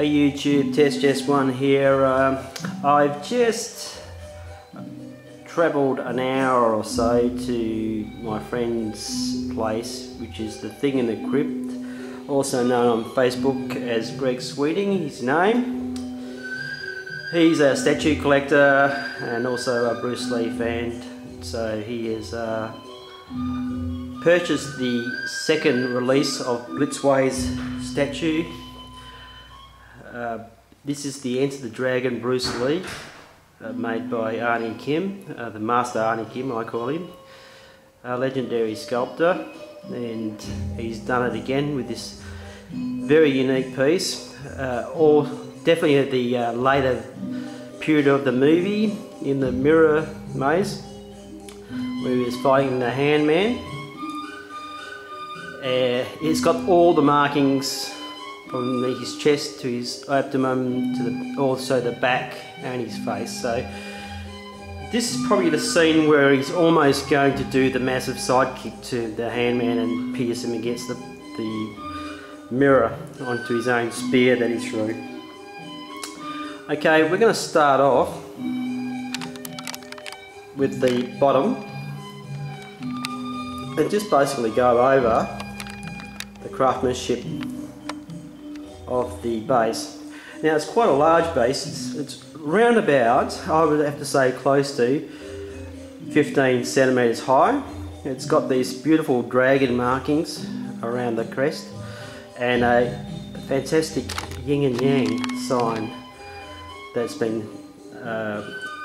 A YouTube test, just one here. I've just travelled an hour or so to my friend's place, which is the Thing in the Crypt, also known on Facebook as Greg Sweeting, his name. He's a statue collector and also a Bruce Lee fan, so he has purchased the second release of Blitzway's statue. This is the Enter the Dragon Bruce Lee, made by Arrnie Kim, the Master Arrnie Kim I call him, a legendary sculptor, and he's done it again with this very unique piece, or definitely at the later period of the movie, in the mirror maze, where he was fighting the Handman. It's got all the markings from his chest to his abdomen to also the back and his face. So this is probably the scene where he's almost going to do the massive sidekick to the Handman and pierce him against the mirror onto his own spear that he threw. Okay, we're going to start off with the bottom and just basically go over the craftsmanship of the base. Now it's quite a large base, it's round about, I would have to say close to 15 centimetres high. It's got these beautiful dragon markings around the crest and a fantastic yin and yang sign that's been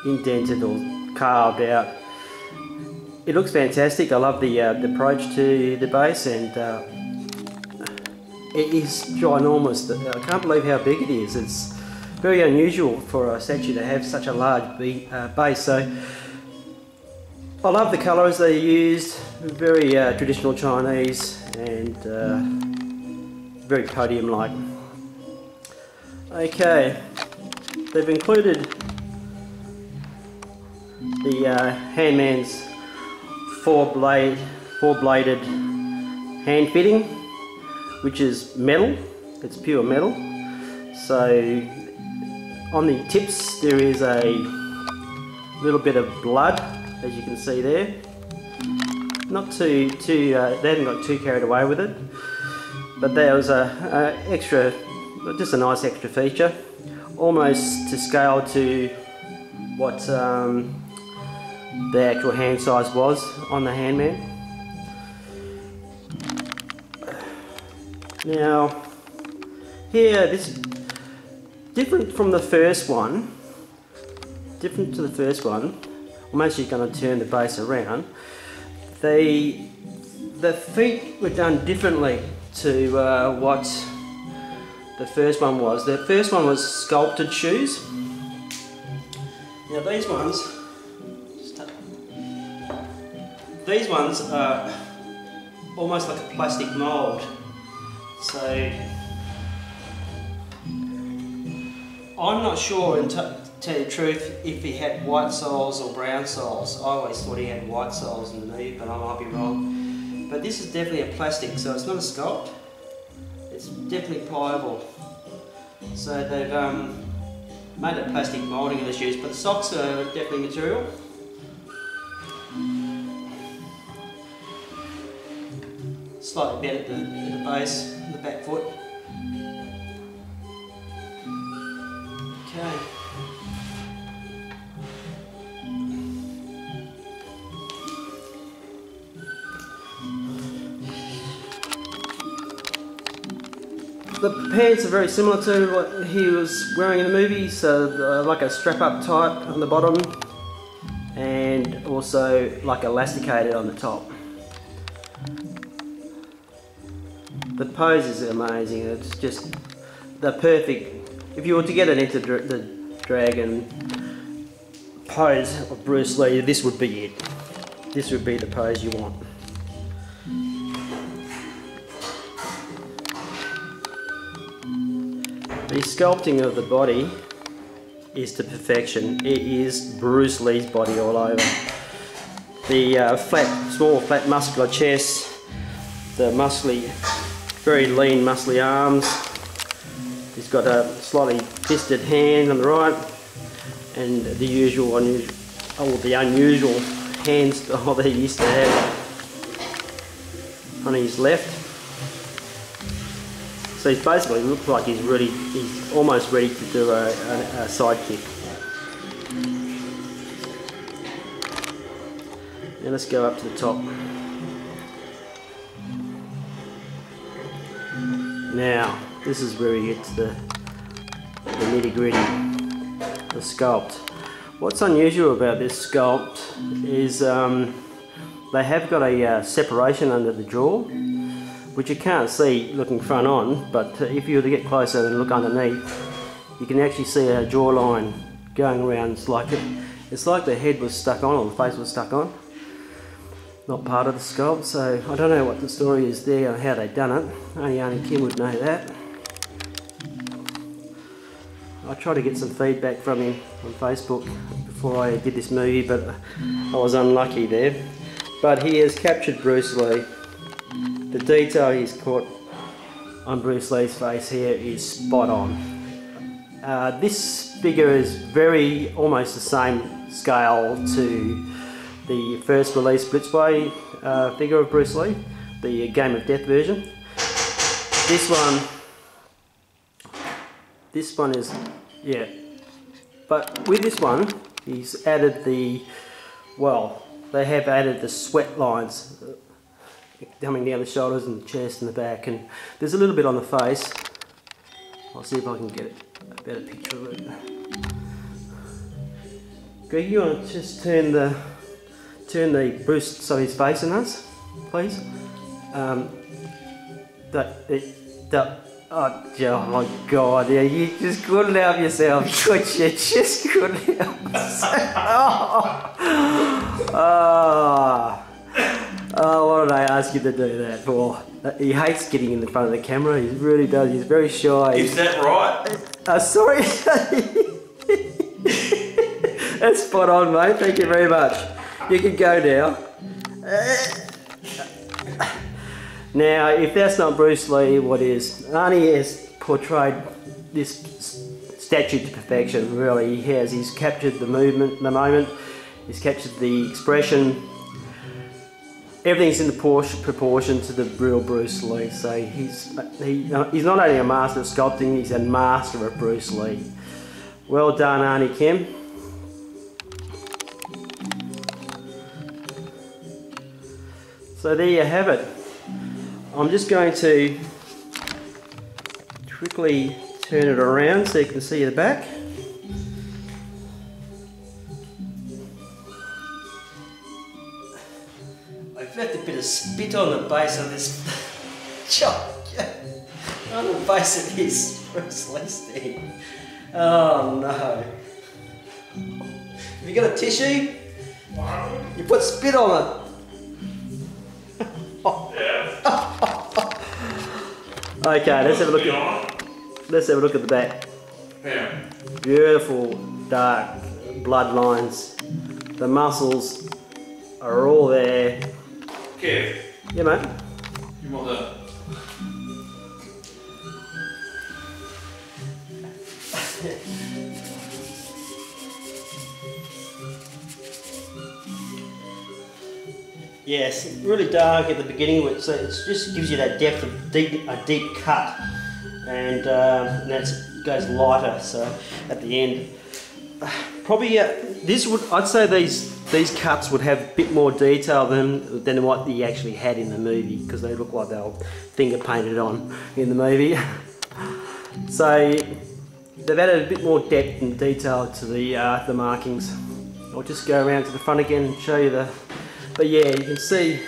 indented or carved out. It looks fantastic. I love the approach to the base, and it is ginormous. I can't believe how big it is. It's very unusual for a statue to have such a large base. So I love the colours they used, very traditional Chinese and very podium-like. Okay, they've included the Handman's four-bladed hand fitting, which is metal. It's pure metal. So on the tips there is a little bit of blood, as you can see there. Not too they haven't got too carried away with it, but there was a extra, just a nice extra feature, almost to scale to what the actual hand size was on the Handman. Now, here, this different from the first one. Different to the first one. I'm actually going to turn the base around. The feet were done differently to what the first one was. The first one was sculpted shoes. Now these ones are almost like a plastic mould. So I'm not sure, and to tell you the truth, if he had white soles or brown soles. I always thought he had white soles underneath, but I might be wrong. But this is definitely a plastic, so it's not a sculpt. It's definitely pliable. So they've made a plastic moulding of the shoes, but the socks are definitely material. Slightly bent at the base, the back foot. Okay. The pants are very similar to what he was wearing in the movie, so like a strap-up type on the bottom and also like elasticated on the top. The pose is amazing. It's just the perfect. If you were to get an Enter the Dragon pose of Bruce Lee, this would be it. This would be the pose you want. The sculpting of the body is to perfection. It is Bruce Lee's body all over. The small, flat, muscular chest, the muscly, very lean, muscly arms. He's got a slightly fisted hand on the right, and the unusual hand style that he used to have on his left. So he's basically looks like he's almost ready to do a side kick. Now let's go up to the top. Now, this is where we get to the nitty-gritty, the sculpt. What's unusual about this sculpt is they have got a separation under the jaw, which you can't see looking front on, but if you were to get closer and look underneath, you can actually see a jawline going around. It's like the head was stuck on, or the face was stuck on. Not part of the sculpt, so I don't know what the story is there or how they've done it. Only Arrnie Kim would know that. I tried to get some feedback from him on Facebook before I did this movie, but I was unlucky there. But he has captured Bruce Lee. The detail he's caught on Bruce Lee's face here is spot on. This figure is almost the same scale to the first release Blitzway figure of Bruce Lee, the Game of Death version. This one is, yeah. But with this one, he's added they have added the sweat lines coming down the shoulders and the chest and the back, and there's a little bit on the face. I'll see if I can get a better picture of it. Greg, you want to just turn the Bruce so he's facing us, please? Oh my God, yeah, you just couldn't help yourself, could you? Just couldn't help yourself. Oh, what did I ask you to do that for? He hates getting in the front of the camera, he really does, he's very shy. Is that right? Sorry. That's spot on, mate, thank you very much. You can go now. Now, if that's not Bruce Lee, what is? Arnie has portrayed this statue to perfection, really. He has. He's captured the movement, the moment. He's captured the expression. Everything's in the proportion to the real Bruce Lee. So he's not only a master of sculpting, he's a master of Bruce Lee. Well done, Arrnie Kim. So there you have it. I'm just going to quickly turn it around so you can see the back. I've left a bit of spit on the base of this on the base of this Bruce Lee stand. Oh no. Have you got a tissue? You put spit on it. Okay, let's have a look at the back. Yeah. Beautiful dark blood lines. The muscles are all there. Kev. Yeah, mate. You want the... Yes, really dark at the beginning, so it just gives you that depth of a deep cut, and that goes lighter. So at the end, probably I'd say these cuts would have a bit more detail than what he actually had in the movie, because they look like they were finger painted on in the movie. So they've added a bit more depth and detail to the markings. I'll just go around to the front again and show you the. But yeah, you can see,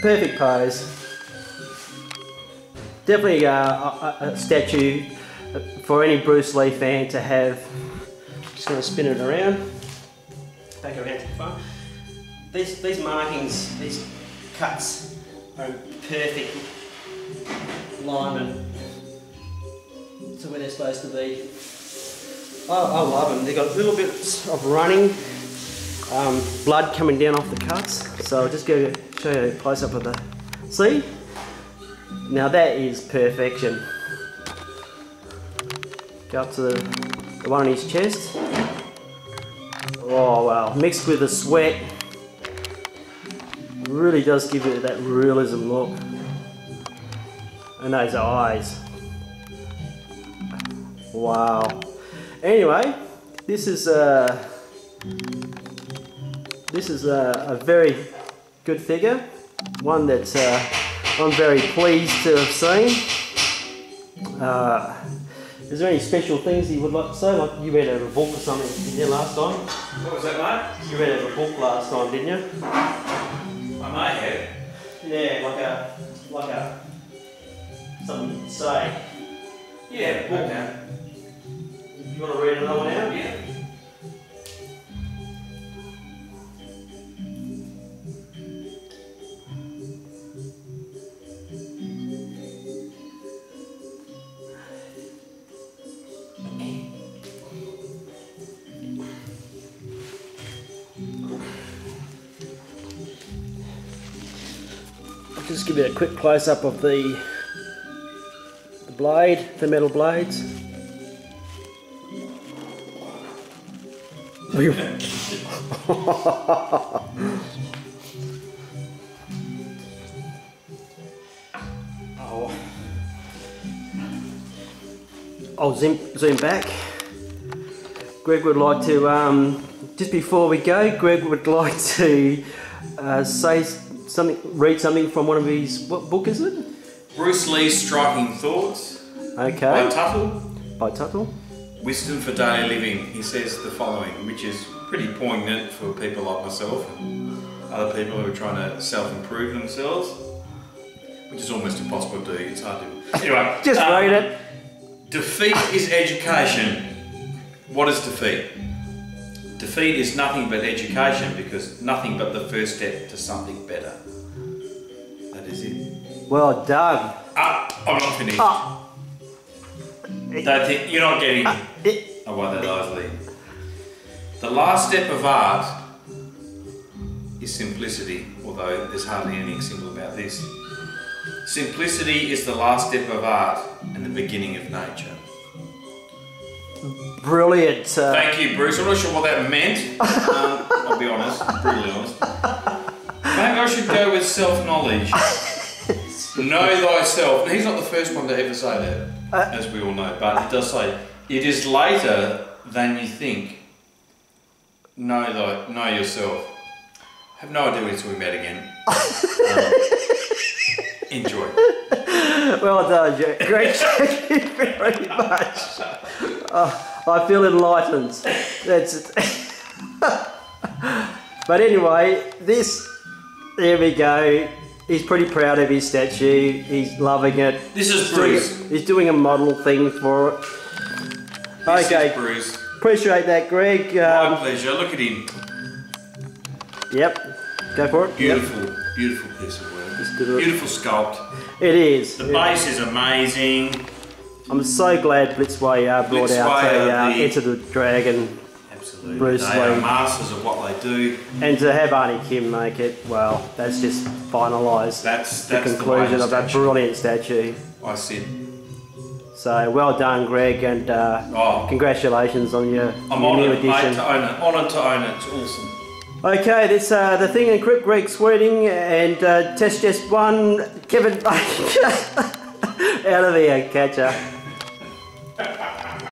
perfect pose. Definitely a statue for any Bruce Lee fan to have. Just going to spin it around, back around to the front. These markings, these cuts are in perfect alignment to where they're supposed to be. I love them. They've got little bits of running. Blood coming down off the cuts, so I'll just go show you a close up of the. See? Now that is perfection. Go up to the one on his chest. Oh wow, mixed with the sweat. Really does give it that realism look. And those eyes. Wow. Anyway, this is a very good figure. One that I'm very pleased to have seen. Is there any special things you would like to say? Like you read out of a book or something, didn't you, last time? What was that, mate? You read out of a book last time, didn't you? I may have. Yeah, like a something to say. Yeah, book. okay. You want to read another one out? Yeah. I'll just give you a quick close up of the blade, the metal blades. Oh. I'll zoom back. Greg would like to, just before we go, Greg would like to say something, read something from one of his, what book is it? Bruce Lee's Striking Thoughts. Okay. By Tuttle. By Tuttle. Wisdom for Daily Living. He says the following, which is pretty poignant for people like myself and other people who are trying to self-improve themselves, which is almost impossible to do. It's hard to. Anyway, just read it. Defeat is education. What is defeat? Defeat is nothing but education, because nothing but the first step to something better. That is it. Well done. I'm not finished. Don't think you're not getting it. I won't that easily. The last step of art is simplicity, although there's hardly anything simple about this. Simplicity is the last step of art and the beginning of nature. Brilliant. Thank you, Bruce. I'm not sure what that meant. I'll be honest, brutally honest. Maybe I should go with self-knowledge. Know thyself. Now, he's not the first one to ever say that, as we all know, but it does say, it is later than you think. Know yourself. I have no idea what he's talking about again. Enjoy. Well done, Jack. Great, thank you very much. I feel enlightened. That's it. But anyway, there we go. He's pretty proud of his statue. He's loving it. This is Bruce. He's doing a model thing for it. This Okay, is Bruce. Appreciate that, Greg. My pleasure. Look at him. Yep. Go for it. Beautiful, beautiful piece of work. Beautiful sculpt. It is. The base is amazing. I'm so glad Blitzway brought out Enter the Dragon. Absolutely. Bruce They are Lee. masters of what they do. And to have Arrnie Kim make it, well, that's just finalised the conclusion of that brilliant statue. I said. So well done, Greg, and congratulations on your new edition. Honoured to own it. It's awesome. Okay, this the thing and Greg Sweating and test just one. Kevin out of here, catcher.